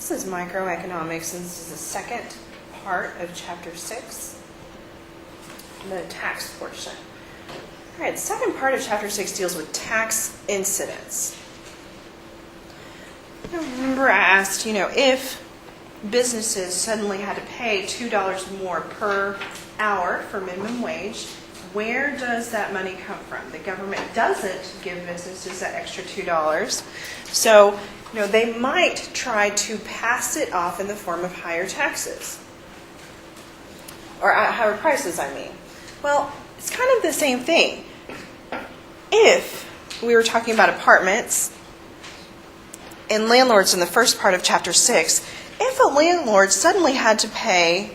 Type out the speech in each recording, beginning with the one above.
This is microeconomics, and this is the second part of Chapter 6, the tax portion. All right, the second part of Chapter 6 deals with tax incidence. Remember I asked, if businesses suddenly had to pay $2 more per hour for minimum wage, where does that money come from? The government doesn't give businesses that extra $2. So, they might try to pass it off in the form of higher taxes. Or higher prices, I mean. Well, it's kind of the same thing. If we were talking about apartments and landlords in the first part of Chapter 6, if a landlord suddenly had to pay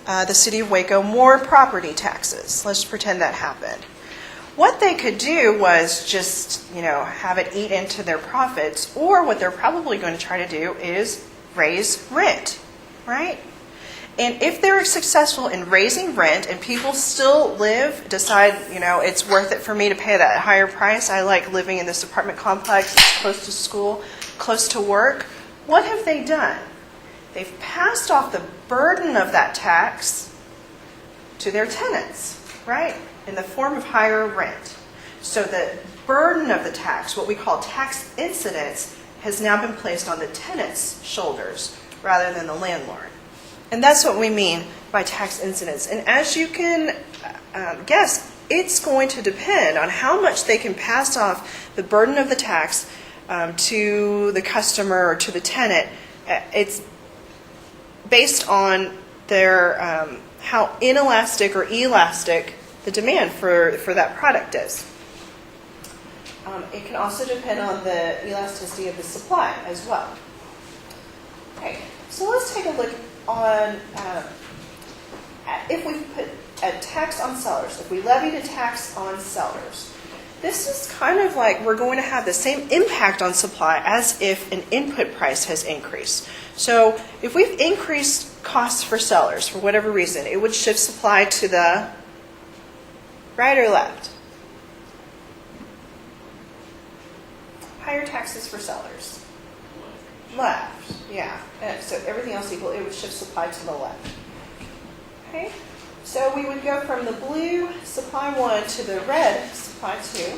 the city of Waco more property taxes, let's pretend that happened. What they could do was just, have it eat into their profits, or what they're probably going to try to do is raise rent, right? And if they're successful in raising rent and people still decide, it's worth it for me to pay that higher price, I like living in this apartment complex, it's close to school, close to work, what have they done? They've passed off the burden of that tax to their tenants, right? In the form of higher rent. So the burden of the tax, what we call tax incidence, has now been placed on the tenant's shoulders rather than the landlord. And that's what we mean by tax incidence. And as you can guess, it's going to depend on how much they can pass off the burden of the tax to the customer or to the tenant. It's based on their how inelastic or elastic the demand for that product is. It can also depend on the elasticity of the supply as well. Okay, so let's take a look on if we put a tax on sellers, if we levied a tax on sellers. This is kind of like we're going to have the same impact on supply as if an input price has increased. So if we've increased costs for sellers for whatever reason, it would shift supply to the right or left? Higher taxes for sellers. Left, yeah. So everything else equal, it would shift supply to the left. Okay, so we would go from the blue supply 1 to the red supply 2.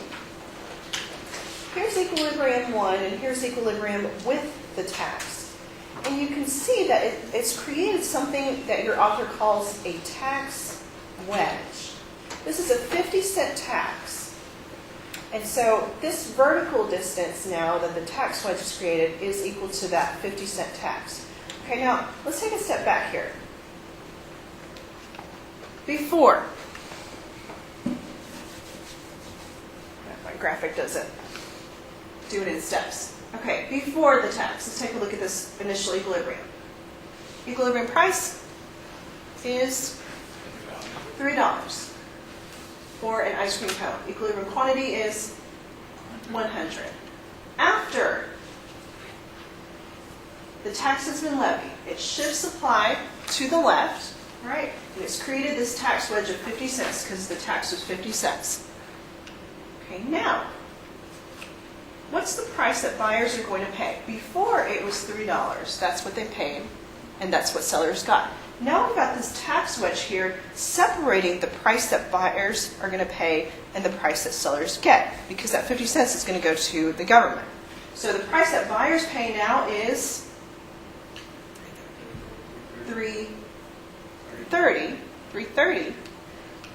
Here's equilibrium 1 and here's equilibrium with the tax. And you can see that it's created something that your author calls a tax wedge. This is a 50-cent tax. And so this vertical distance now that the tax wedge is created is equal to that 50-cent tax. Okay, now let's take a step back here. Before, my graphic doesn't do it in steps. Okay, before the tax, let's take a look at this initial equilibrium. Equilibrium price is $3 for an ice cream cone. Equilibrium quantity is 100. After the tax has been levied, it shifts supply to the left, right? And it's created this tax wedge of 50 cents because the tax was 50 cents. Okay, now, what's the price that buyers are going to pay? Before it was $3. That's what they paid, and that's what sellers got. Now we've got this tax wedge here separating the price that buyers are going to pay and the price that sellers get, because that 50 cents is going to go to the government. So the price that buyers pay now is $3.30,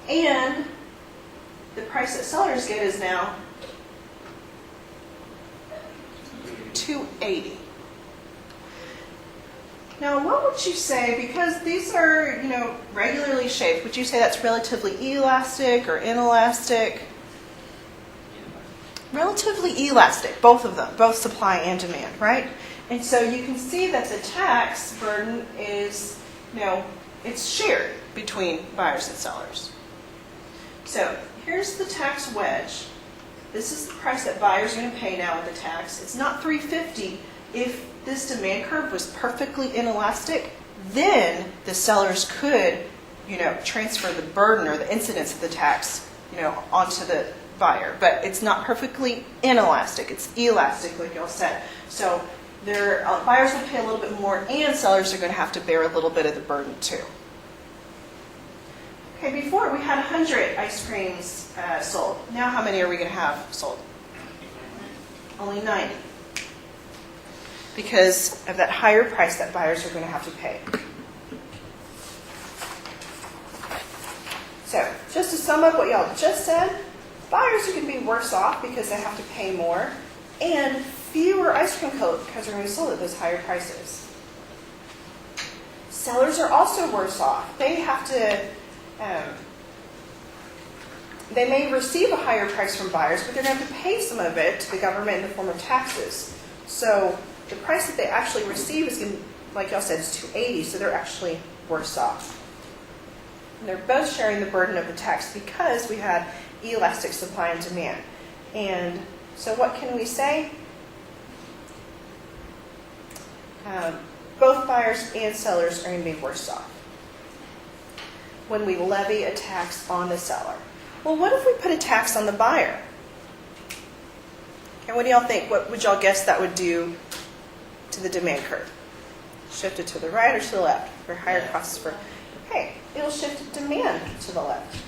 and the price that sellers get is now $2.80. Now, what would you say, because these are, regularly shaped, would you say that's relatively elastic or inelastic? Relatively elastic, both of them, both supply and demand, right? And so you can see that the tax burden is, it's shared between buyers and sellers. So here's the tax wedge. This is the price that buyers are going to pay now with the tax. It's not $3.50. If this demand curve was perfectly inelastic, then the sellers could, transfer the burden or the incidence of the tax, onto the buyer. But it's not perfectly inelastic. It's elastic, like y'all said. So buyers will pay a little bit more, and sellers are going to have to bear a little bit of the burden too. Okay, before we had 100 ice creams sold. Now how many are we going to have sold? Only 90. Because of that higher price that buyers are going to have to pay. So, just to sum up what y'all just said, buyers are going to be worse off because they have to pay more, and fewer ice cream cones because they're going to be sold at those higher prices. Sellers are also worse off. They have to, they may receive a higher price from buyers, but they're going to have to pay some of it to the government in the form of taxes. So the price that they actually receive is going to, like y'all said, is $2.80, so they're actually worse off. And they're both sharing the burden of the tax because we had elastic supply and demand. And so what can we say? Both buyers and sellers are going to be worse off when we levy a tax on the seller. Well, what if we put a tax on the buyer? And what do y'all think? What would y'all guess that would do to the demand curve? Shift it to the right or to the left for higher costs for pay? It'll shift demand to the left.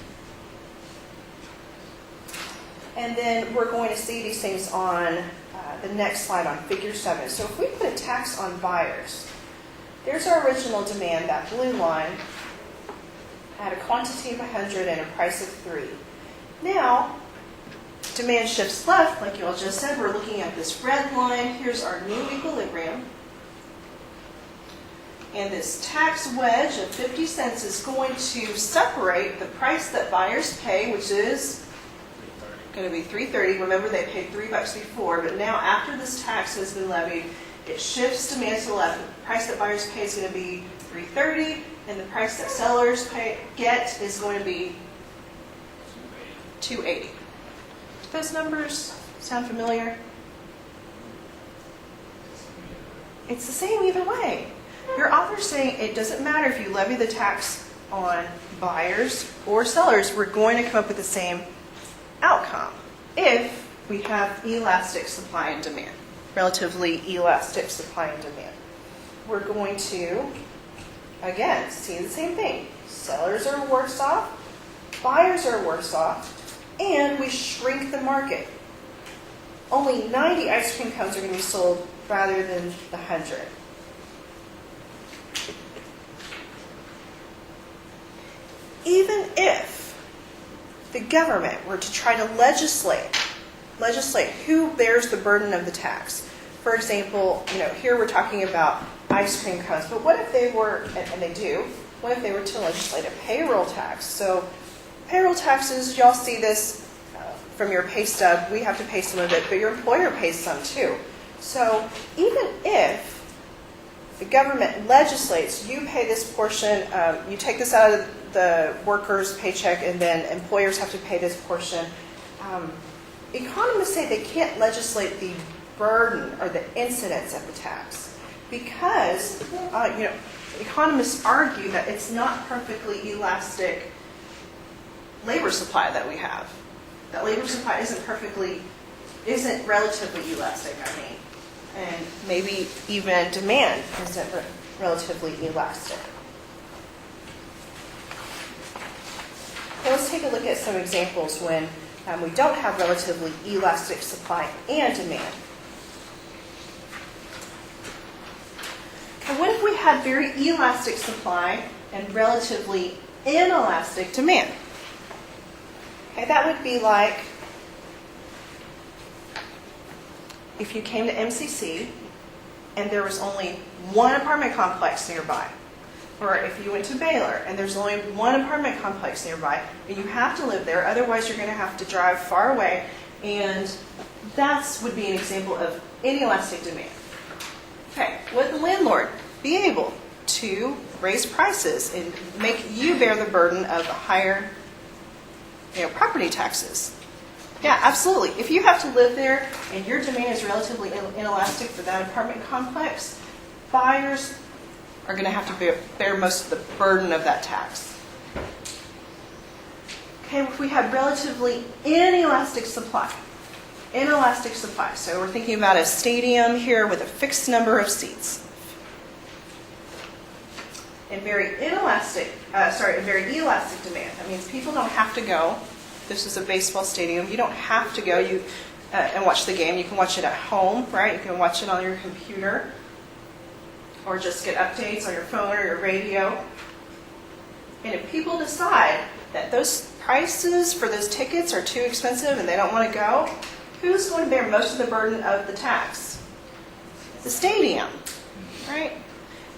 And then we're going to see these things on the next slide on figure 7. So if we put a tax on buyers, there's our original demand, that blue line, at a quantity of 100 and a price of 3. Now, demand shifts left, like you all just said. We're looking at this red line. Here's our new equilibrium. And this tax wedge of 50 cents is going to separate the price that buyers pay, which is going to be $3.30. Remember, they paid $3 before, but now after this tax has been levied, it shifts demand to the left. The price that buyers pay is going to be $3.30, and the price that sellers get is going to be $2.80. Do those numbers sound familiar? It's the same either way. Your author's saying it doesn't matter if you levy the tax on buyers or sellers, we're going to come up with the same outcome if we have elastic supply and demand, relatively elastic supply and demand. We're going to, again, see the same thing. Sellers are worse off, buyers are worse off, and we shrink the market. Only 90 ice cream cones are going to be sold rather than the 100. Even if the government were to try to legislate who bears the burden of the tax. For example, here we're talking about ice cream cones, but what if they were, and they do, what if they were to legislate a payroll tax? So payroll taxes, y'all see this from your pay stub. We have to pay some of it, but your employer pays some too. So even if the government legislates, you pay this portion, you take this out of the worker's paycheck, and then employers have to pay this portion. Economists say they can't legislate the burden or the incidence of the tax because, economists argue that it's not perfectly elastic labor supply that we have. That labor supply isn't relatively elastic, and maybe even demand isn't relatively elastic. Okay, let's take a look at some examples when we don't have relatively elastic supply and demand. Okay, what if we had very elastic supply and relatively inelastic demand? Okay, that would be like if you came to MCC and there was only one apartment complex nearby. Or if you went to Baylor and there's only one apartment complex nearby and you have to live there, otherwise you're going to have to drive far away, and that would be an example of inelastic demand. Okay, would the landlord be able to raise prices and make you bear the burden of higher property taxes? Yeah, absolutely. If you have to live there and your demand is relatively inelastic for that apartment complex, buyers are going to have to bear most of the burden of that tax. Okay, if we have relatively inelastic supply, Inelastic supply. So we're thinking about a stadium here with a fixed number of seats. And very elastic demand. That means people don't have to go. This is a baseball stadium. You don't have to go and watch the game. You can watch it at home, right? You can watch it on your computer, or just get updates on your phone or your radio. And if people decide that those prices for those tickets are too expensive and they don't want to go, who's going to bear most of the burden of the tax? The stadium, right?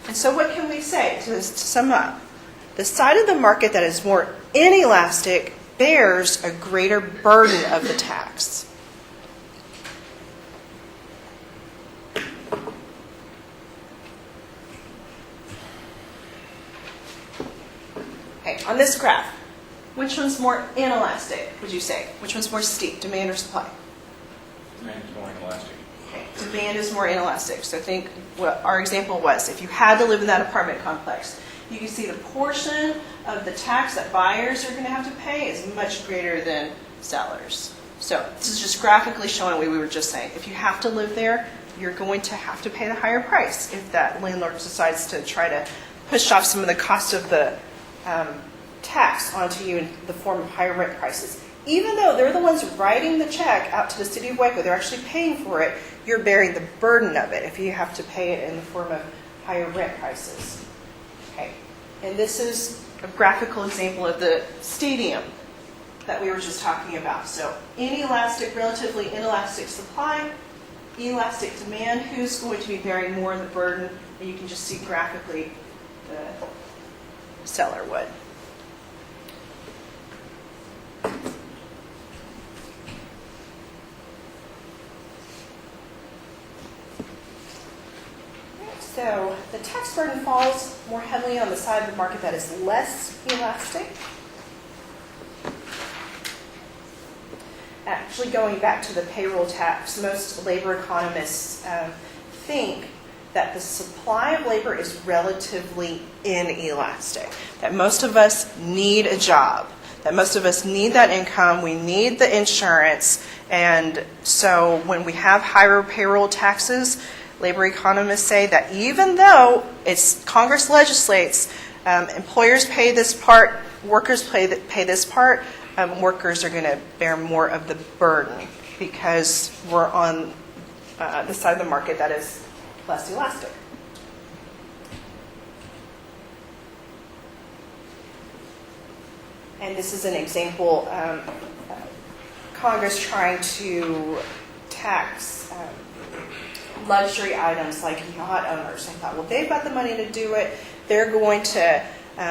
And so what can we say to sum up? The side of the market that is more inelastic bears a greater burden of the tax. Okay, on this graph, which one's more inelastic, would you say? Which one's more steep, demand or supply? Demand is more inelastic. Okay, demand is more inelastic. So think what our example was. If you had to live in that apartment complex, you can see the portion of the tax that buyers are going to have to pay is much greater than sellers. So this is just graphically showing what we were just saying. If you have to live there, you're going to have to pay the higher price if that landlord decides to try to push off some of the cost of the tax onto you in the form of higher rent prices. Even though they're the ones writing the check out to the city of Waco, they're actually paying for it, you're bearing the burden of it if you have to pay it in the form of higher rent prices. Okay, and this is a graphical example of the stadium that we were just talking about. So inelastic, relatively inelastic supply, elastic demand, who's going to be bearing more of the burden? And you can just see graphically the seller would. So the tax burden falls more heavily on the side of the market that is less elastic. Actually, going back to the payroll tax, most labor economists think that the supply of labor is relatively inelastic, that most of us need a job, that most of us need that income, we need the insurance, and so when we have higher payroll taxes, labor economists say that even though Congress legislates, employers pay this part, workers pay this part, workers are going to bear more of the burden because we're on the side of the market that is less elastic. And this is an example, Congress trying to tax luxury items like yacht owners. I thought, well, they've got the money to do it. They're going to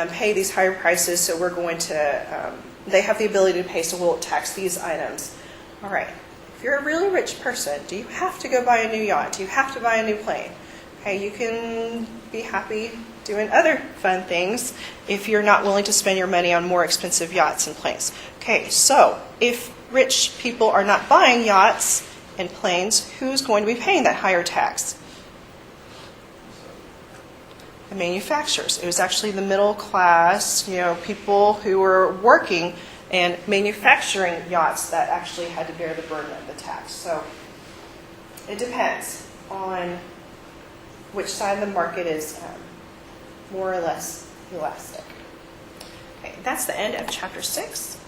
pay these higher prices, so we're going to, they have the ability to pay, so we'll tax these items. All right. If you're a really rich person, do you have to go buy a new yacht? Do you have to buy a new plane? Okay, you can be happy doing other fun things if you're not willing to spend your money on more expensive yachts and planes. Okay, so if rich people are not buying yachts and planes, who's going to be paying that higher tax? The manufacturers. It was actually the middle class, people who were working and manufacturing yachts that actually had to bear the burden of the tax. So it depends on which side of the market is more or less elastic. Okay, that's the end of chapter 6.